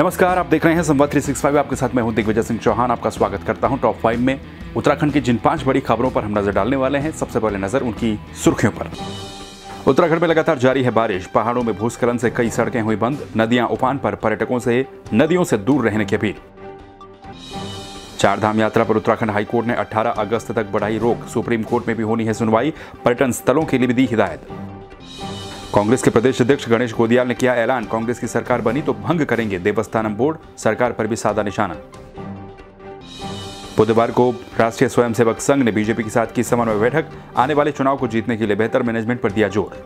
नमस्कार, आप देख रहे हैं संवाद 365। आपके साथ मैं हूं दिग्विजय सिंह चौहान। आपका स्वागत करता हूं टॉप 5 में। उत्तराखंड की जिन 5 बड़ी खबरों पर हम नजर डालने वाले हैं, सबसे पहले नजर उनकी सुर्खियों पर। उत्तराखंड में लगातार जारी है बारिश। पहाड़ों में भूस्खलन से कई सड़कें हुई बंद। नदियां उफान पर, पर्यटकों से नदियों से दूर रहने की अपील। चारधाम यात्रा पर उत्तराखंड हाईकोर्ट ने 18 अगस्त तक बढ़ाई रोक। सुप्रीम कोर्ट में भी होनी है सुनवाई। पर्यटन स्थलों के लिए भी दी हिदायत। कांग्रेस के प्रदेश अध्यक्ष गणेश गोदियाल ने किया ऐलान, कांग्रेस की सरकार बनी तो भंग करेंगे देवस्थानम बोर्ड। सरकार पर भी साधा निशाना। बुधवार को राष्ट्रीय स्वयंसेवक संघ ने बीजेपी के साथ की समन्वय बैठक। आने वाले चुनाव को जीतने के लिए बेहतर मैनेजमेंट पर दिया जोर।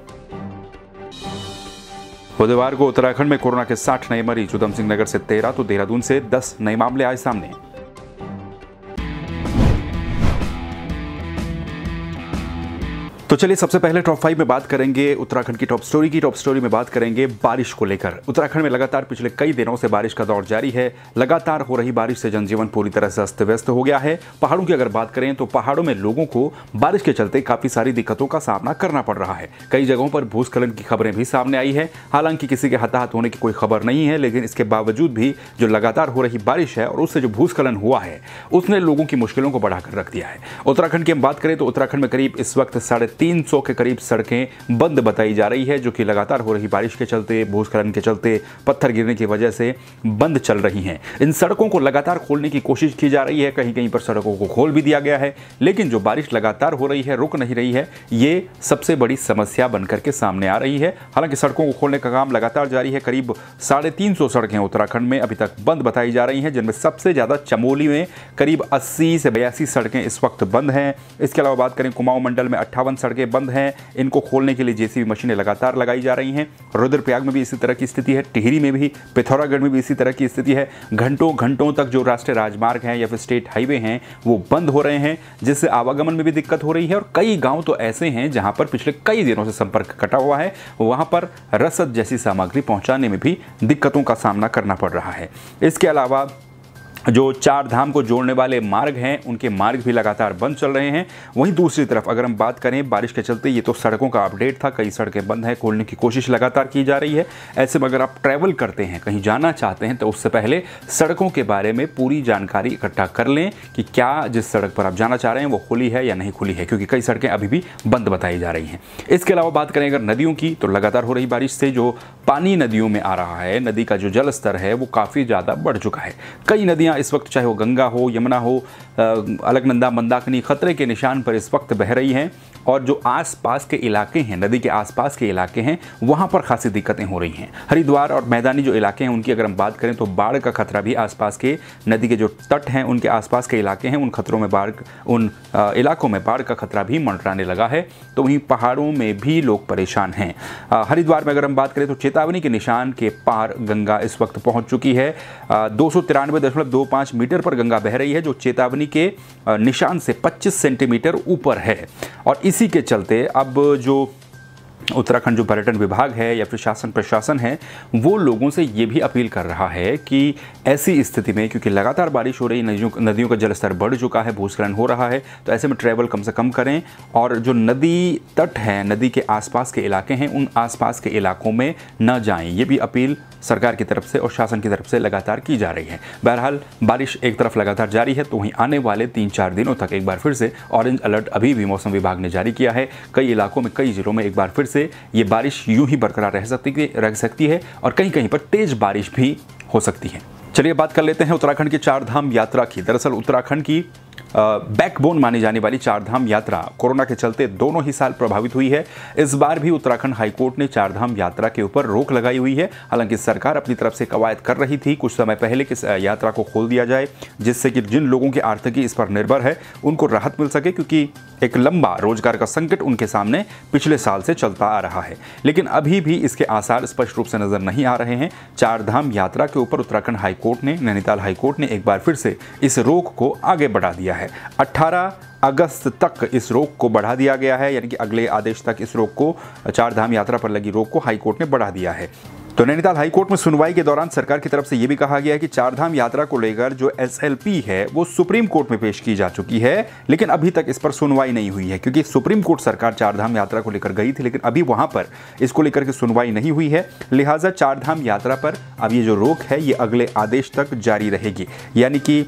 बुधवार को उत्तराखंड में कोरोना के 60 नए मरीज। उधम सिंह नगर से 13 तो देहरादून से 10 नए मामले आए सामने। तो चलिए सबसे पहले टॉप 5 में बात करेंगे उत्तराखंड की टॉप स्टोरी की। टॉप स्टोरी में बात करेंगे बारिश को लेकर। उत्तराखंड में लगातार पिछले कई दिनों से बारिश का दौर जारी है। लगातार हो रही बारिश से जनजीवन पूरी तरह से अस्त व्यस्त हो गया है। पहाड़ों की अगर बात करें तो पहाड़ों में लोगों को बारिश के चलते काफी सारी दिक्कतों का सामना करना पड़ रहा है। कई जगहों पर भूस्खलन की खबरें भी सामने आई है। हालांकि किसी के हताहत होने की कोई खबर नहीं है, लेकिन इसके बावजूद भी जो लगातार हो रही बारिश है और उससे जो भूस्खलन हुआ है, उसने लोगों की मुश्किलों को बढ़ाकर रख दिया है। उत्तराखंड की हम बात करें तो उत्तराखंड में करीब इस वक्त 350 के करीब सड़कें बंद बताई जा रही है, जो कि लगातार हो रही बारिश के चलते, भूस्खलन के चलते, पत्थर गिरने की वजह से बंद चल रही हैं। इन सड़कों को लगातार खोलने की कोशिश की जा रही है। कहीं कहीं पर सड़कों को खोल भी दिया गया है, लेकिन जो बारिश लगातार हो रही है, रुक नहीं रही है। ये सबसे बड़ी समस्या बनकर के सामने आ रही है। हालांकि सड़कों को खोलने का काम लगातार जारी है। करीब 350 सड़कें उत्तराखंड में अभी तक बंद बताई जा रही हैं, जिनमें सबसे ज्यादा चमोली में करीब 80 से 82 सड़कें इस वक्त बंद हैं। इसके अलावा बात करें कुमाऊं मंडल में 58 सड़कें बंद हैं। इनको खोलने के लिए जेसीबी मशीनें लगातार लगाई जा रही हैं। रुद्रप्रयाग में भी इसी तरह की स्थिति है। टिहरी में भी, पिथौरागढ़ में भी इसी तरह की स्थिति है। घंटों घंटों तक जो राष्ट्रीय राजमार्ग हैं या फिर स्टेट हाईवे हैं, वो बंद हो रहे हैं, जिससे आवागमन में भी दिक्कत हो रही है। और कई गांव तो ऐसे हैं जहां पर पिछले कई दिनों से संपर्क कटा हुआ है, वहां पर रसद जैसी सामग्री पहुंचाने में भी दिक्कतों का सामना करना पड़ रहा है। इसके अलावा जो चार धाम को जोड़ने वाले मार्ग हैं, उनके मार्ग भी लगातार बंद चल रहे हैं। वहीं दूसरी तरफ अगर हम बात करें बारिश के चलते, ये तो सड़कों का अपडेट था, कई सड़कें बंद हैं, खोलने की कोशिश लगातार की जा रही है। ऐसे में अगर आप ट्रैवल करते हैं, कहीं जाना चाहते हैं, तो उससे पहले सड़कों के बारे में पूरी जानकारी इकट्ठा कर लें कि क्या जिस सड़क पर आप जाना चाह रहे हैं वो खुली है या नहीं खुली है, क्योंकि कई सड़कें अभी भी बंद बताई जा रही हैं। इसके अलावा बात करें अगर नदियों की, तो लगातार हो रही बारिश से जो पानी नदियों में आ रहा है, नदी का जो जल स्तर है वो काफ़ी ज़्यादा बढ़ चुका है। कई नदियाँ इस वक्त, चाहे वो गंगा हो, यमुना हो, अलकनंदा, मंदाकिनी, खतरे के निशान पर इस वक्त बह रही हैं। और जो आसपास के इलाके हैं, नदी के आसपास के इलाके हैं, वहाँ पर खासी दिक्कतें हो रही हैं। हरिद्वार और मैदानी जो इलाके हैं, उनकी अगर हम बात करें तो बाढ़ का खतरा भी आसपास के नदी के जो तट हैं, उनके आसपास के इलाके हैं, उन खतरों में उन इलाकों में बाढ़ का खतरा भी मंडराने लगा है। तो वहीं पहाड़ों में भी लोग परेशान हैं। हरिद्वार में अगर हम बात करें तो चेतावनी के निशान के पार गंगा इस वक्त पहुँच चुकी है। 293.25 मीटर पर गंगा बह रही है, जो चेतावनी के निशान से 25 सेंटीमीटर ऊपर है। और इसी के चलते अब जो उत्तराखंड जो पर्यटन विभाग है या फिर शासन प्रशासन है, वो लोगों से ये भी अपील कर रहा है कि ऐसी स्थिति में, क्योंकि लगातार बारिश हो रही, नदियों का जलस्तर बढ़ चुका है, भूस्खलन हो रहा है, तो ऐसे में ट्रैवल कम से कम करें। और जो नदी तट है, नदी के आसपास के इलाके हैं, उन आसपास के इलाकों में न जाएं। ये भी अपील सरकार की तरफ से और शासन की तरफ से लगातार की जा रही है। बहरहाल बारिश एक तरफ लगातार जारी है, तो वहीं आने वाले 3-4 दिनों तक एक बार फिर से ऑरेंज अलर्ट अभी भी मौसम विभाग ने जारी किया है। कई इलाकों में, कई जिलों में एक बार फिर से ये बारिश यूं ही बरकरार रह सकती है और कहीं कहीं पर तेज बारिश भी हो सकती है। चलिए बात कर लेते हैं उत्तराखंड की चारधाम यात्रा की। दरअसल उत्तराखंड की बैकबोन मानी जाने वाली चारधाम यात्रा कोरोना के चलते दोनों ही साल प्रभावित हुई है। इस बार भी उत्तराखंड हाईकोर्ट ने चारधाम यात्रा के ऊपर रोक लगाई हुई है। हालांकि सरकार अपनी तरफ से कवायद कर रही थी कुछ समय पहले कि यात्रा को खोल दिया जाए, जिससे कि जिन लोगों की आर्थिकी इस पर निर्भर है उनको राहत मिल सके, क्योंकि एक लंबा रोजगार का संकट उनके सामने पिछले साल से चलता आ रहा है। लेकिन अभी भी इसके आसार स्पष्ट रूप से नजर नहीं आ रहे हैं। चारधाम यात्रा के ऊपर उत्तराखंड हाईकोर्ट ने, नैनीताल हाईकोर्ट ने एक बार फिर से इस रोक को आगे बढ़ा दिया है। 18 अगस्त तक इस रोक को बढ़ा दिया गया है, यानी कि अगले आदेश तक इस रोक को, चारधाम यात्रा पर लगी रोक को हाईकोर्ट ने बढ़ा दिया है। तो नैनीताल हाईकोर्ट में सुनवाई के दौरान सरकार की तरफ से यह भी कहा गया है कि चारधाम यात्रा को लेकर जो एसएलपी है वो सुप्रीम कोर्ट में पेश की जा चुकी है, लेकिन अभी तक इस पर सुनवाई नहीं हुई है, क्योंकि सुप्रीम कोर्ट सरकार चारधाम यात्रा को लेकर गई थी, लेकिन अभी वहां पर इसको लेकर के सुनवाई नहीं हुई है। लिहाजा चारधाम यात्रा पर अब ये जो रोक है ये अगले आदेश तक जारी रहेगी। यानी कि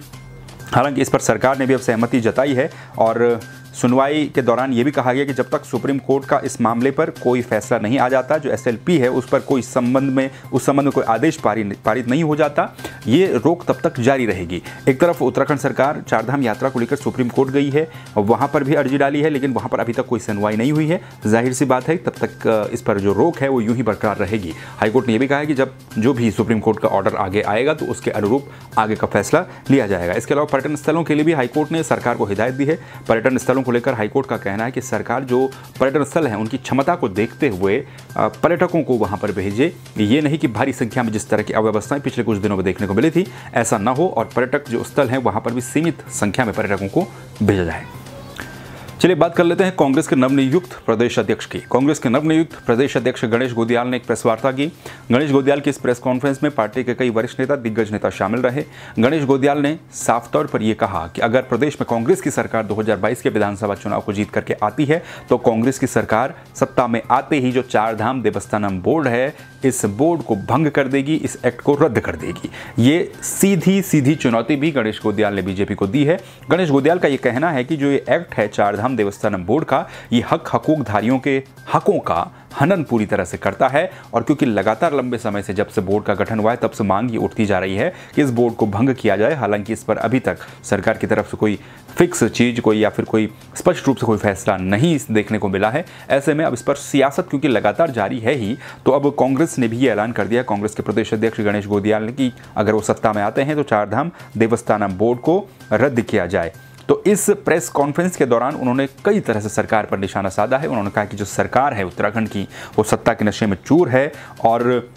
हालांकि इस पर सरकार ने भी अब सहमति जताई है और सुनवाई के दौरान ये भी कहा गया कि जब तक सुप्रीम कोर्ट का इस मामले पर कोई फैसला नहीं आ जाता, जो एसएलपी है उस पर कोई उस संबंध में कोई आदेश पारित नहीं हो जाता, ये रोक तब तक जारी रहेगी। एक तरफ उत्तराखंड सरकार चारधाम यात्रा को लेकर सुप्रीम कोर्ट गई है और वहाँ पर भी अर्जी डाली है, लेकिन वहाँ पर अभी तक कोई सुनवाई नहीं हुई है। जाहिर सी बात है तब तक इस पर जो रोक है वो यूं ही बरकरार रहेगी। हाईकोर्ट ने यह भी कहा है कि जब जो भी सुप्रीम कोर्ट का ऑर्डर आगे आएगा तो उसके अनुरूप आगे का फैसला लिया जाएगा। इसके अलावा पर्यटन स्थलों के लिए भी हाईकोर्ट ने सरकार को हिदायत दी है। पर्यटन स्थलों को लेकर हाईकोर्ट का कहना है कि सरकार जो पर्यटन स्थल है उनकी क्षमता को देखते हुए पर्यटकों को वहां पर भेजे, ये नहीं कि भारी संख्या में जिस तरह की अव्यवस्थाएं पिछले कुछ दिनों में देखने को मिली थी ऐसा ना हो और पर्यटक जो स्थल हैं वहां पर भी सीमित संख्या में पर्यटकों को भेजा जाए। चलिए बात कर लेते हैं कांग्रेस के नवनियुक्त प्रदेश अध्यक्ष की। कांग्रेस के नवनियुक्त प्रदेश अध्यक्ष गणेश गोदियाल ने एक प्रेस वार्ता की। गणेश गोदियाल की इस प्रेस कॉन्फ्रेंस में पार्टी के कई वरिष्ठ नेता, दिग्गज नेता शामिल रहे। गणेश गोदियाल ने साफ तौर पर यह कहा कि अगर प्रदेश में कांग्रेस की सरकार 2022 के विधानसभा चुनाव को जीत करके आती है तो कांग्रेस की सरकार सत्ता में आते ही जो चारधाम देवस्थानम बोर्ड है इस बोर्ड को भंग कर देगी, इस एक्ट को रद्द कर देगी। ये सीधी चुनौती भी गणेश गोदियाल ने बीजेपी को दी है। गणेश गोदियाल का ये कहना है कि जो ये एक्ट है चारधाम देवस्थानम बोर्ड का, ये हकूकधारियों के हकों का हनन पूरी तरह से करता है और क्योंकि लगातार लंबे समय से जब से बोर्ड का गठन हुआ है तब से मांग ये उठती जा रही है कि इस बोर्ड को भंग किया जाए। हालांकि इस पर अभी तक सरकार की तरफ से कोई फिक्स चीज कोई या फिर कोई स्पष्ट रूप से कोई फैसला नहीं देखने को मिला है। ऐसे में अब इस पर सियासत क्योंकि लगातार जारी है ही, तो अब कांग्रेस ने भी ये ऐलान कर दिया, कांग्रेस के प्रदेश अध्यक्ष गणेश गोदियाल ने, कि अगर वो सत्ता में आते हैं तो चारधाम देवस्थानम बोर्ड को रद्द किया जाए। तो इस प्रेस कॉन्फ्रेंस के दौरान उन्होंने कई तरह से सरकार पर निशाना साधा है। उन्होंने कहा कि जो सरकार है उत्तराखंड की वो सत्ता के नशे में चूर है और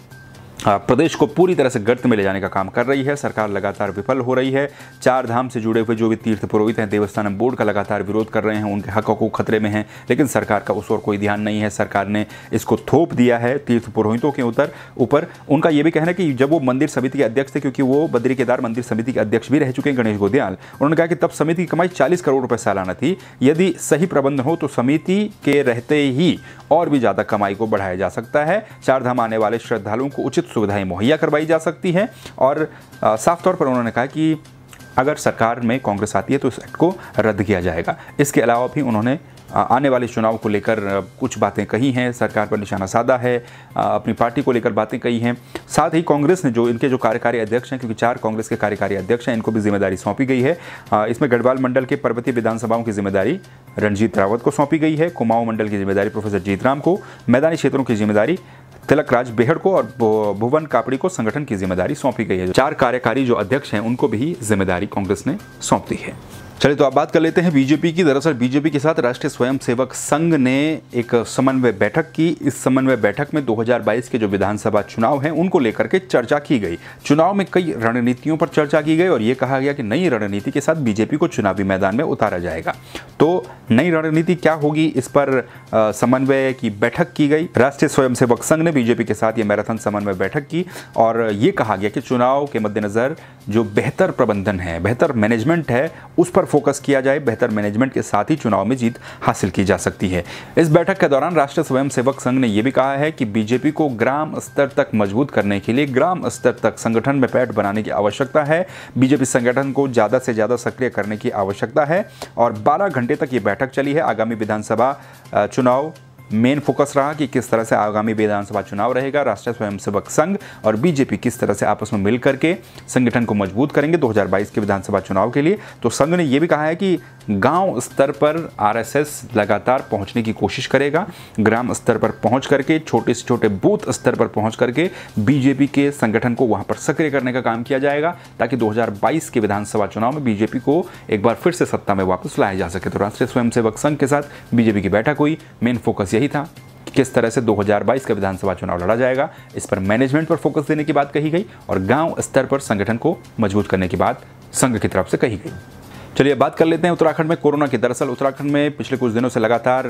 प्रदेश को पूरी तरह से गर्त में ले जाने का काम कर रही है। सरकार लगातार विफल हो रही है। चार धाम से जुड़े हुए जो भी तीर्थ पुरोहित हैं देवस्थानम बोर्ड का लगातार विरोध कर रहे हैं, उनके हक को खतरे में हैं, लेकिन सरकार का उस ओर कोई ध्यान नहीं है। सरकार ने इसको थोप दिया है तीर्थ पुरोहितों के ऊपर। उनका यह भी कहना है कि जब वो मंदिर समिति के अध्यक्ष थे, क्योंकि वो बद्री केदार मंदिर समिति के अध्यक्ष भी रह चुके हैं गणेश गोदियाल, उन्होंने कहा कि तब समिति की कमाई 40 करोड़ रुपए सालाना थी। यदि सही प्रबंधन हो तो समिति के रहते ही और भी ज़्यादा कमाई को बढ़ाया जा सकता है। चार धाम आने वाले श्रद्धालुओं को उचित सुविधाएं मुहैया करवाई जा सकती हैं और साफ तौर पर उन्होंने कहा कि अगर सरकार में कांग्रेस आती है तो इस एक्ट को रद्द किया जाएगा। इसके अलावा भी उन्होंने आने वाले चुनाव को लेकर कुछ बातें कही हैं, सरकार पर निशाना साधा है, अपनी पार्टी को लेकर बातें कही हैं। साथ ही कांग्रेस ने जो इनके जो कार्यकारी अध्यक्ष हैं, क्योंकि 4 कांग्रेस के कार्यकारी अध्यक्ष हैं, इनको भी जिम्मेदारी सौंपी गई है। इसमें गढ़वाल मंडल के पर्वतीय विधानसभाओं की जिम्मेदारी रणजीत रावत को सौंपी गई है, कुमाऊं मंडल की जिम्मेदारी प्रोफेसर जीतराम को, मैदानी क्षेत्रों की जिम्मेदारी तिलक राज बेहड़ को और भुवन कापड़ी को संगठन की जिम्मेदारी सौंपी गई है। 4 कार्यकारी जो अध्यक्ष हैं उनको भी जिम्मेदारी कांग्रेस ने सौंप दी है। चलिए तो आप बात कर लेते हैं बीजेपी की। दरअसल बीजेपी के साथ राष्ट्रीय स्वयंसेवक संघ ने एक समन्वय बैठक की। इस समन्वय बैठक में 2022 के जो विधानसभा चुनाव हैं उनको लेकर के चर्चा की गई। चुनाव में कई रणनीतियों पर चर्चा की गई और ये कहा गया कि नई रणनीति के साथ बीजेपी को चुनावी मैदान में उतारा जाएगा। तो नई रणनीति क्या होगी, इस पर समन्वय की बैठक की गई। राष्ट्रीय स्वयंसेवक संघ ने बीजेपी के साथ ये मैराथन समन्वय बैठक की और ये कहा गया कि चुनाव के मद्देनजर जो बेहतर प्रबंधन है, बेहतर मैनेजमेंट है, उस पर फोकस किया जाए। बेहतर मैनेजमेंट के साथ ही चुनाव में जीत हासिल की जा सकती है। इस बैठक के दौरान राष्ट्रीय स्वयंसेवक संघ ने यह भी कहा है कि बीजेपी को ग्राम स्तर तक मजबूत करने के लिए ग्राम स्तर तक संगठन में पैठ बनाने की आवश्यकता है। बीजेपी संगठन को ज्यादा से ज्यादा सक्रिय करने की आवश्यकता है और 12 घंटे तक ये बैठक चली है। आगामी विधानसभा चुनाव मेन फोकस रहा कि किस तरह से आगामी विधानसभा चुनाव रहेगा। राष्ट्रीय स्वयंसेवक संघ और बीजेपी किस तरह से आपस में मिल करके संगठन को मजबूत करेंगे 2022 के विधानसभा चुनाव के लिए। तो संघ ने यह भी कहा है कि गांव स्तर पर आरएसएस लगातार पहुंचने की कोशिश करेगा। ग्राम स्तर पर पहुंच करके, छोटे से छोटे बूथ स्तर पर पहुंच करके बीजेपी के संगठन को वहां पर सक्रिय करने का काम किया जाएगा ताकि 2022 के विधानसभा चुनाव में बीजेपी को एक बार फिर से सत्ता में वापस लाया जा सके। तो राष्ट्रीय स्वयंसेवक संघ के साथ बीजेपी की बैठक हुई। मेन फोकस यही था कि किस तरह से 2022 का विधानसभा चुनाव लड़ा जाएगा। इस पर मैनेजमेंट पर फोकस देने की बात कही गई और गांव स्तर पर संगठन को मजबूत करने की बात संघ की तरफ से कही गई। चलिए बात कर लेते हैं उत्तराखंड में कोरोना की। दरअसल उत्तराखंड में पिछले कुछ दिनों से लगातार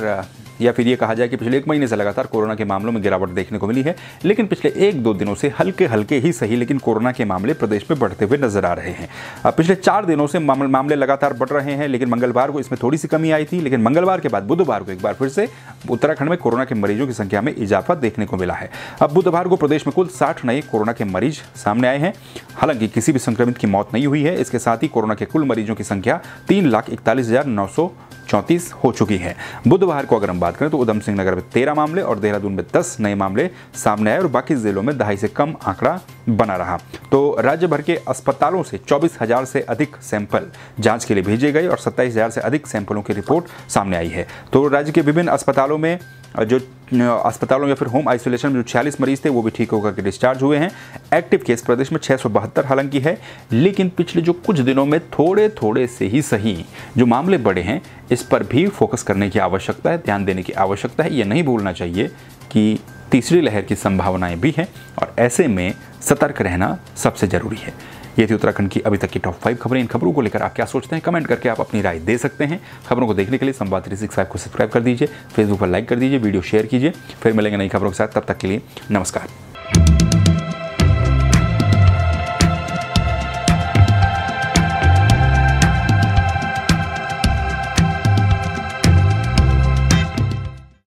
या फिर ये कहा जाए कि पिछले 1 महीने से लगातार कोरोना के मामलों में गिरावट देखने को मिली है, लेकिन पिछले 1-2 दिनों से हल्के हल्के ही सही लेकिन कोरोना के मामले प्रदेश में बढ़ते हुए नजर आ रहे हैं। पिछले 4 दिनों से मामले लगातार बढ़ रहे हैं, लेकिन मंगलवार को इसमें थोड़ी सी कमी आई थी, लेकिन मंगलवार के बाद बुधवार को एक बार फिर से उत्तराखंड में कोरोना के मरीजों की संख्या में इजाफा देखने को मिला है। अब बुधवार को प्रदेश में कुल 60 नए कोरोना के मरीज सामने आए हैं। हालांकि किसी भी संक्रमित की मौत नहीं हुई है। इसके साथ ही कोरोना के कुल मरीजों की संख्या 3,41,934 हो चुकी है। बुधवार को अगर हम बात करें तो उधम सिंह नगर में 13 मामले और देहरादून में 10 नए मामले सामने आए और बाकी जिलों में 2.5 से कम आंकड़ा बना रहा। तो राज्य भर के अस्पतालों से 24,000 से अधिक सैंपल जांच के लिए भेजे गए और 27,000 से अधिक सैंपलों की रिपोर्ट सामने आई है। तो राज्य के विभिन्न अस्पतालों में या फिर होम आइसोलेशन में जो 46 मरीज थे वो भी ठीक होकर के डिस्चार्ज हुए हैं। एक्टिव केस प्रदेश में 672 हालांकि है, लेकिन पिछले जो कुछ दिनों में थोड़े थोड़े से ही सही जो मामले बढ़े हैं इस पर भी फोकस करने की आवश्यकता है, ध्यान देने की आवश्यकता है। ये नहीं भूलना चाहिए कि तीसरी लहर की संभावनाएं भी हैं और ऐसे में सतर्क रहना सबसे जरूरी है। ये थी उत्तराखंड की अभी तक की टॉप 5 खबरें। इन खबरों को लेकर आप क्या सोचते हैं कमेंट करके आप अपनी राय दे सकते हैं। खबरों को देखने के लिए संवाद 365 को सब्सक्राइब कर दीजिए, फेसबुक पर लाइक कर दीजिए, वीडियो शेयर कीजिए। फिर मिलेंगे नई खबरों के साथ, तब तक के लिए नमस्कार।